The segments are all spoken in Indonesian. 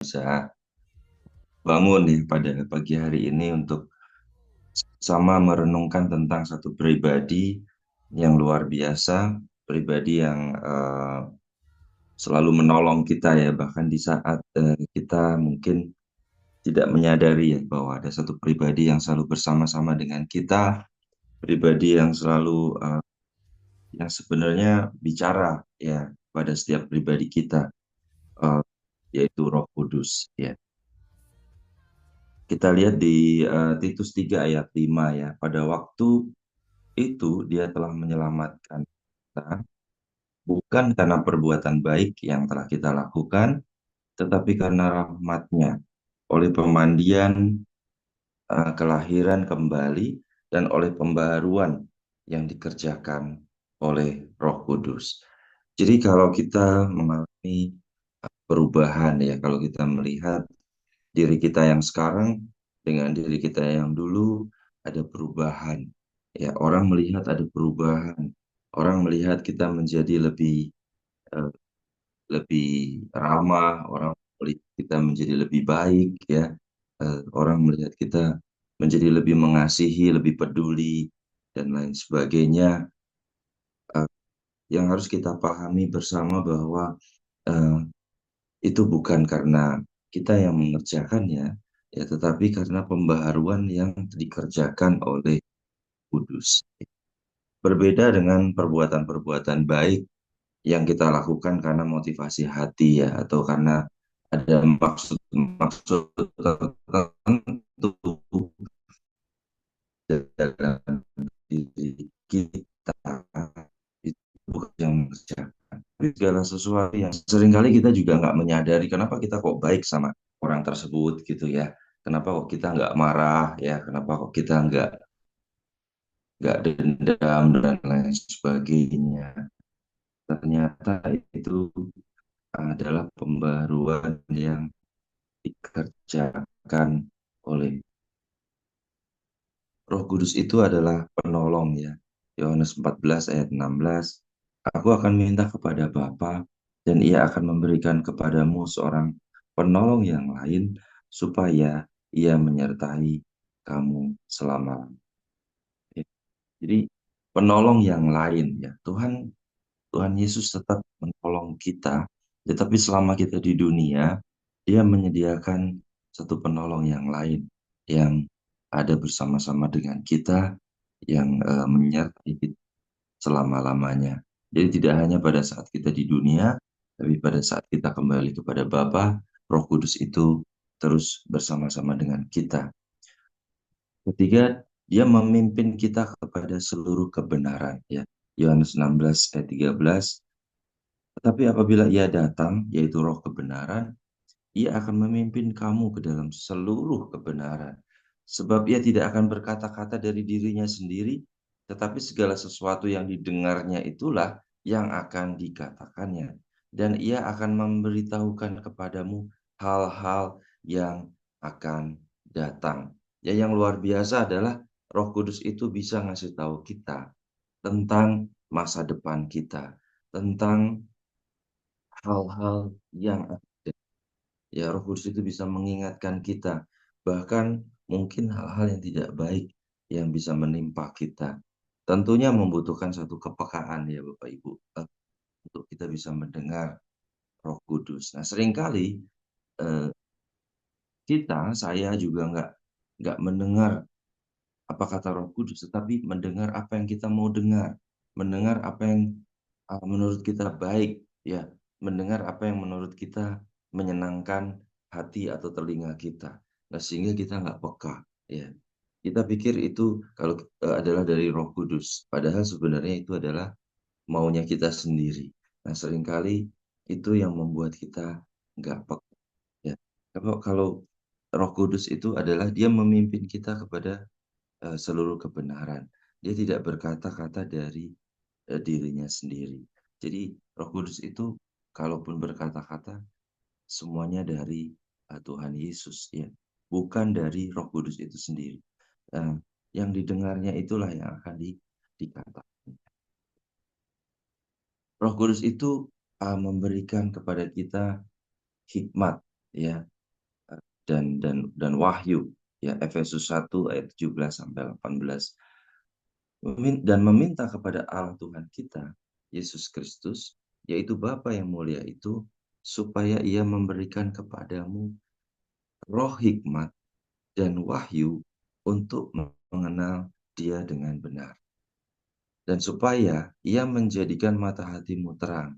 bisa bangun nih pada pagi hari ini untuk sama merenungkan tentang satu pribadi yang luar biasa, pribadi yang selalu menolong kita ya, bahkan di saat kita mungkin tidak menyadari ya bahwa ada satu pribadi yang selalu bersama-sama dengan kita, pribadi yang selalu yang sebenarnya bicara ya pada setiap pribadi kita, eh, yaitu Roh Kudus ya. Kita lihat di Titus 3 ayat 5 ya. Pada waktu itu dia telah menyelamatkan kita, bukan karena perbuatan baik yang telah kita lakukan, tetapi karena rahmatnya, oleh pemandian kelahiran kembali, dan oleh pembaharuan yang dikerjakan oleh Roh Kudus. Jadi kalau kita mengalami perubahan ya, kalau kita melihat diri kita yang sekarang dengan diri kita yang dulu, ada perubahan. Ya, orang melihat ada perubahan. Orang melihat kita menjadi eh, lebih ramah, orang melihat kita menjadi lebih baik ya. Orang melihat kita menjadi lebih mengasihi, lebih peduli dan lain sebagainya. Eh, yang harus kita pahami bersama bahwa eh, itu bukan karena kita yang mengerjakannya, ya, tetapi karena pembaharuan yang dikerjakan oleh Kudus. Berbeda dengan perbuatan-perbuatan baik yang kita lakukan karena motivasi hati ya, atau karena ada maksud-maksud tertentu dalam diri kita, itu bukan yang mengerjakan. Tapi segala sesuatu yang seringkali kita juga nggak menyadari kenapa kita kok baik sama orang tersebut gitu ya. Kenapa kok kita nggak marah ya? Kenapa kok kita nggak dendam dan lain sebagainya. Ternyata itu adalah pembaruan yang dikerjakan oleh Roh Kudus. Itu adalah penolong ya. Yohanes 14 ayat 16. Aku akan minta kepada Bapa dan ia akan memberikan kepadamu seorang penolong yang lain supaya ia menyertai kamu selama. Jadi penolong yang lain ya. Tuhan Yesus tetap menolong kita, tetapi selama kita di dunia, dia menyediakan satu penolong yang lain yang ada bersama-sama dengan kita, yang menyertai kita selama-lamanya. Jadi tidak hanya pada saat kita di dunia, tapi pada saat kita kembali kepada Bapa, Roh Kudus itu terus bersama-sama dengan kita. Ketiga, dia memimpin kita kepada seluruh kebenaran ya. Yohanes 16 ayat 13. Tetapi apabila ia datang, yaitu Roh kebenaran, ia akan memimpin kamu ke dalam seluruh kebenaran. Sebab ia tidak akan berkata-kata dari dirinya sendiri, tetapi segala sesuatu yang didengarnya itulah yang akan dikatakannya. Dan ia akan memberitahukan kepadamu hal-hal yang akan datang. Ya, yang luar biasa adalah Roh Kudus itu bisa ngasih tahu kita tentang masa depan kita, tentang hal-hal yang ada. Ya, Roh Kudus itu bisa mengingatkan kita, bahkan mungkin hal-hal yang tidak baik yang bisa menimpa kita. Tentunya membutuhkan satu kepekaan ya Bapak Ibu, untuk kita bisa mendengar Roh Kudus. Nah, seringkali eh, saya juga nggak mendengar apa kata Roh Kudus, tetapi mendengar apa yang kita mau dengar, mendengar apa yang menurut kita baik, ya, mendengar apa yang menurut kita menyenangkan hati atau telinga kita. Nah, sehingga kita nggak peka, ya. Kita pikir itu kalau adalah dari Roh Kudus, padahal sebenarnya itu adalah maunya kita sendiri. Nah, seringkali itu yang membuat kita nggak peka, ya. Kalau Roh Kudus itu adalah dia memimpin kita kepada seluruh kebenaran. Dia tidak berkata-kata dari dirinya sendiri. Jadi Roh Kudus itu kalaupun berkata-kata semuanya dari Tuhan Yesus ya, bukan dari Roh Kudus itu sendiri. Eh, yang didengarnya itulah yang akan dikatakan. Roh Kudus itu memberikan kepada kita hikmat ya. dan Wahyu, ya, Efesus 1 ayat 17 sampai 18. Dan meminta kepada Allah Tuhan kita, Yesus Kristus, yaitu Bapa yang mulia itu, supaya Ia memberikan kepadamu roh hikmat dan wahyu untuk mengenal Dia dengan benar. Dan supaya Ia menjadikan mata hatimu terang,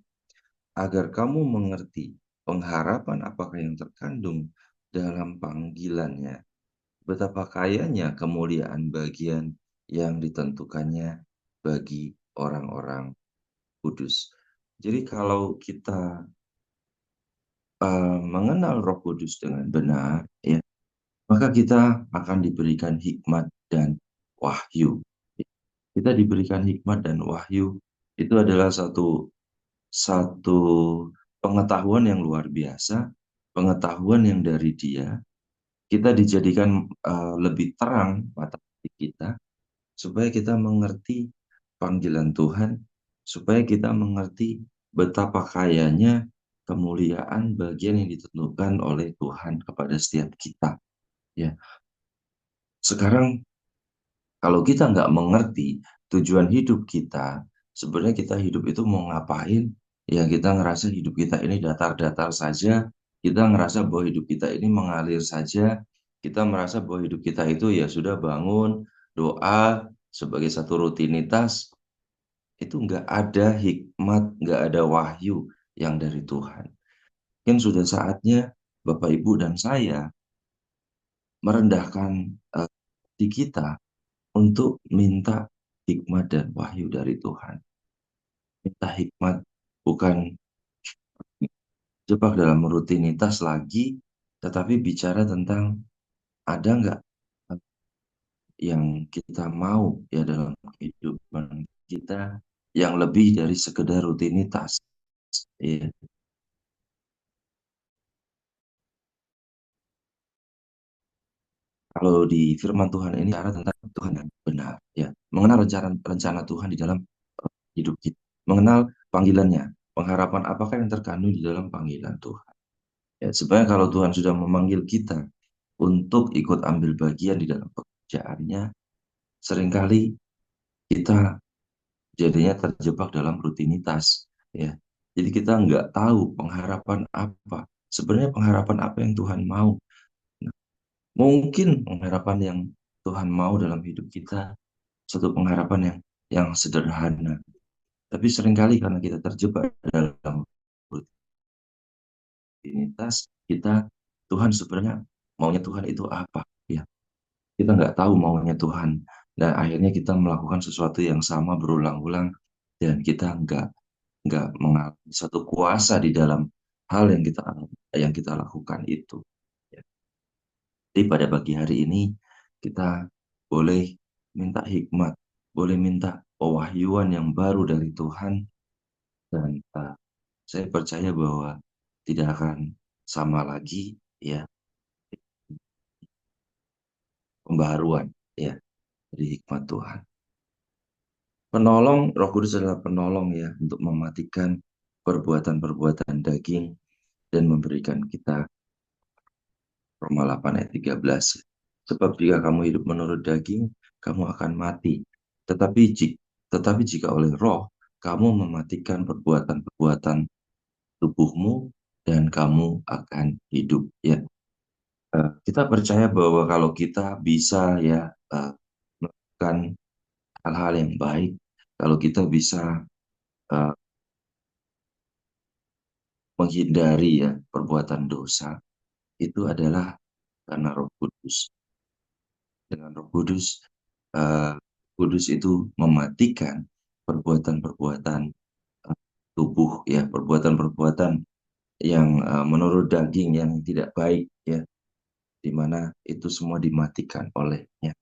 agar kamu mengerti pengharapan apakah yang terkandung dalam panggilannya, betapa kayanya kemuliaan bagian yang ditentukannya bagi orang-orang kudus. Jadi kalau kita mengenal Roh Kudus dengan benar, ya, maka kita akan diberikan hikmat dan wahyu. Kita diberikan hikmat dan wahyu, itu adalah satu satu pengetahuan yang luar biasa, pengetahuan yang dari Dia. Kita dijadikan lebih terang mata hati kita, supaya kita mengerti panggilan Tuhan, supaya kita mengerti betapa kayanya kemuliaan bagian yang ditentukan oleh Tuhan kepada setiap kita. Ya, sekarang kalau kita nggak mengerti tujuan hidup kita, sebenarnya kita hidup itu mau ngapain? Ya, kita ngerasa hidup kita ini datar-datar saja, kita ngerasa bahwa hidup kita ini mengalir saja, kita merasa bahwa hidup kita itu ya sudah bangun, doa sebagai satu rutinitas, itu nggak ada hikmat, nggak ada wahyu yang dari Tuhan. Mungkin sudah saatnya Bapak, Ibu, dan saya merendahkan hati kita untuk minta hikmat dan wahyu dari Tuhan. Minta hikmat bukan jebak dalam rutinitas lagi, tetapi bicara tentang ada nggak yang kita mau ya dalam kehidupan kita yang lebih dari sekedar rutinitas. Ya. Kalau di firman Tuhan ini bicara tentang Tuhan yang benar, ya, mengenal rencana Tuhan di dalam hidup kita, mengenal panggilannya, pengharapan apakah yang terkandung di dalam panggilan Tuhan. Ya, sebenarnya kalau Tuhan sudah memanggil kita untuk ikut ambil bagian di dalam pekerjaannya, seringkali kita jadinya terjebak dalam rutinitas, ya. Jadi kita nggak tahu pengharapan apa. Sebenarnya pengharapan apa yang Tuhan mau. Nah, mungkin pengharapan yang Tuhan mau dalam hidup kita satu pengharapan yang sederhana. Tapi seringkali karena kita terjebak dalam rutinitas, Tuhan sebenarnya maunya Tuhan itu apa? Ya, kita nggak tahu maunya Tuhan. Dan akhirnya kita melakukan sesuatu yang sama berulang-ulang dan kita nggak mengalami satu kuasa di dalam hal yang kita lakukan itu. Ya. Jadi pada pagi hari ini kita boleh minta hikmat, boleh minta pewahyuan yang baru dari Tuhan, dan saya percaya bahwa tidak akan sama lagi, ya, pembaharuan, ya, dari hikmat Tuhan. Penolong, Roh Kudus adalah penolong, ya, untuk mematikan perbuatan-perbuatan daging dan memberikan kita Roma 8 ayat 13. Sebab jika kamu hidup menurut daging, kamu akan mati. Tetapi jika oleh Roh kamu mematikan perbuatan-perbuatan tubuhmu, dan kamu akan hidup. Ya, kita percaya bahwa kalau kita bisa, ya, melakukan hal-hal yang baik, kalau kita bisa uh, menghindari, ya, perbuatan dosa, itu adalah karena Roh Kudus. Dengan Roh Kudus, uh, Kudus itu mematikan perbuatan-perbuatan tubuh, ya, perbuatan-perbuatan yang menurut daging yang tidak baik, ya, di mana itu semua dimatikan olehnya.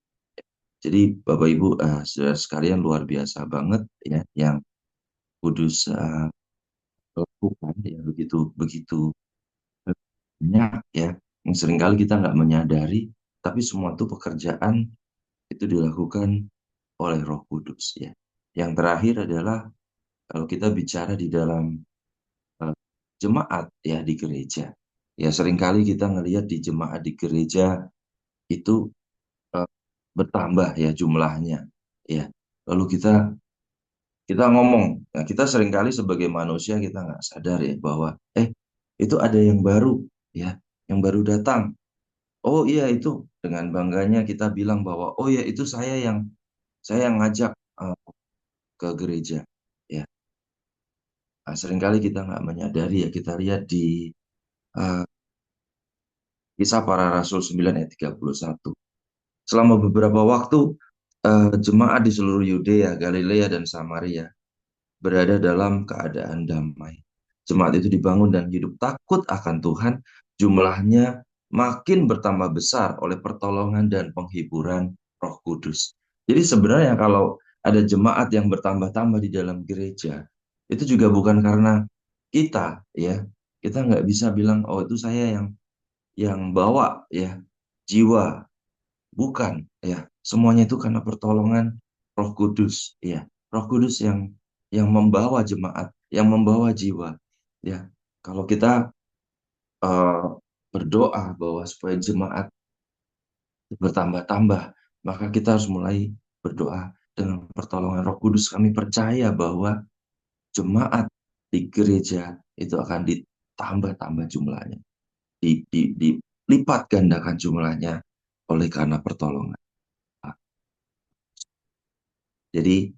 Jadi Bapak Ibu, saudara sekalian, luar biasa banget, ya, yang Kudus lakukan, ya, begitu begitu banyak, ya, yang seringkali kita nggak menyadari, tapi semua itu pekerjaan itu dilakukan oleh Roh Kudus, ya. Yang terakhir adalah kalau kita bicara di dalam jemaat, ya, di gereja, Ya seringkali kita ngelihat di jemaat di gereja itu eh, bertambah ya jumlahnya. Ya, lalu kita ngomong, nah, kita seringkali sebagai manusia kita nggak sadar ya bahwa itu ada yang baru ya, yang baru datang. Oh iya itu dengan bangganya kita bilang bahwa oh ya itu saya yang ngajak eh, ke gereja. Ya, nah, seringkali kita nggak menyadari ya kita lihat di eh, Kisah Para Rasul 9 ayat 31. Selama beberapa waktu jemaat di seluruh Yudea, Galilea dan Samaria berada dalam keadaan damai. Jemaat itu dibangun dan hidup takut akan Tuhan, jumlahnya makin bertambah besar oleh pertolongan dan penghiburan Roh Kudus. Jadi sebenarnya kalau ada jemaat yang bertambah-tambah di dalam gereja, itu juga bukan karena kita, ya. Kita nggak bisa bilang, oh itu saya yang bawa ya jiwa, bukan ya. Semuanya itu karena pertolongan Roh Kudus, ya. Roh Kudus yang membawa jemaat, yang membawa jiwa, ya. Kalau kita eh, berdoa bahwa supaya jemaat bertambah-tambah, maka kita harus mulai berdoa dengan pertolongan Roh Kudus. Kami percaya bahwa jemaat di gereja itu akan ditambah-tambah jumlahnya, dilipat gandakan jumlahnya oleh karena pertolongan. Jadi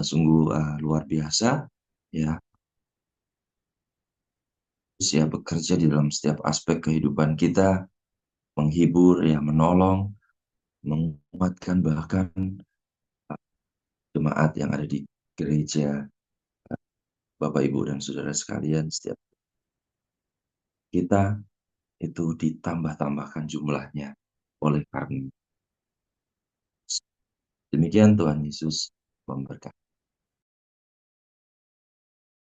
sungguh luar biasa ya, ya bekerja di dalam setiap aspek kehidupan kita, menghibur ya, menolong, menguatkan bahkan jemaat yang ada di gereja, Bapak Ibu dan Saudara sekalian, setiap kita itu ditambah-tambahkan jumlahnya oleh karena demikian Tuhan Yesus memberkati.